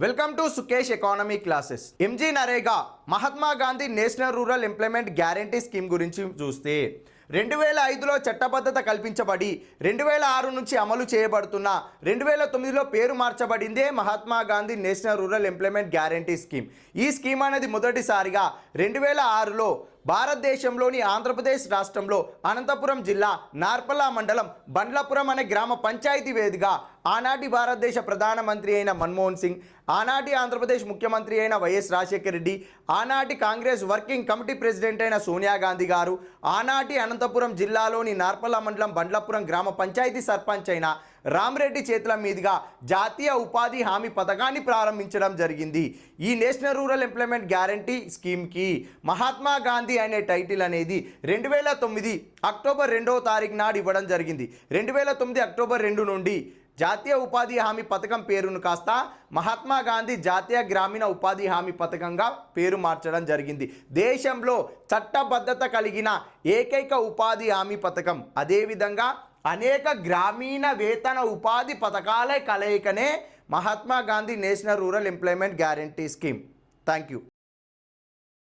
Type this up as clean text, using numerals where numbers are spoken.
Welcome to Sukesh economy classes. MG NREGA Mahatma Gandhi national rural employment guarantee scheme గురించి చూస్తే 2005లో చట్టబద్ధత కల్పించబడి 2006 నుంచి అమలు చేయబడుతున్న 2009లో పేరు మార్చబడిందే Mahatma Gandhi national rural employment guarantee scheme. ఈ స్కీమ్ అనేది మొదటిసారిగా 2006లో భారతదేశంలోని ఆంధ్రప్రదేశ్ రాష్ట్రంలో అనంతపురం జిల్లా నార్పల్లా మండలం బండ్లపురం అనే గ్రామ పంచాయతీ వేదికగా ఆనాటి భారతదేశ ప్రధానమంత్రి అయిన మన్మోహన్ సింగ్, ఆనాటి ఆంధ్రప్రదేశ్ ముఖ్యమంత్రి అయిన వైఎస్ రాజశేఖర రెడ్డి, ఆనాటి కాంగ్రెస్ వర్కింగ్ కమిటీ ప్రెసిడెంట్ అయిన సోనియా గాంధీ గారు, ఆనాటి అనంతపురం జిల్లాలోని నార్పల్లా మండలం బండ్లపురం గ్రామ పంచాయతీ సర్పంచ్ అయిన రామరెడ్డి చేతుల మీదుగా జాతీయ ఉపాధి హామీ పథకాన్ని ప్రారంభించడం జరిగింది. ఈ నేషనల్ రూరల్ ఎంప్లాయ్మెంట్ గ్యారంటీ స్కీమ్కి మహాత్మా గాంధీ అనే టైటిల్ అనేది 2009 అక్టోబర్ 2వ తారీఖు నాడు ఇవ్వడం జరిగింది. 2009 అక్టోబర్ 2 నుండి జాతీయ ఉపాధి హామీ పథకం పేరును కాస్త మహాత్మా గాంధీ జాతీయ గ్రామీణ ఉపాధి హామీ పథకంగా పేరు మార్చడం జరిగింది. దేశంలో చట్టబద్ధత కలిగిన ఏకైక ఉపాధి హామీ పథకం. అదేవిధంగా అనేక గ్రామీణ వేతన ఉపాధి పథకాల కలయికనే Mahatma Gandhi national rural employment guarantee scheme. Thank you.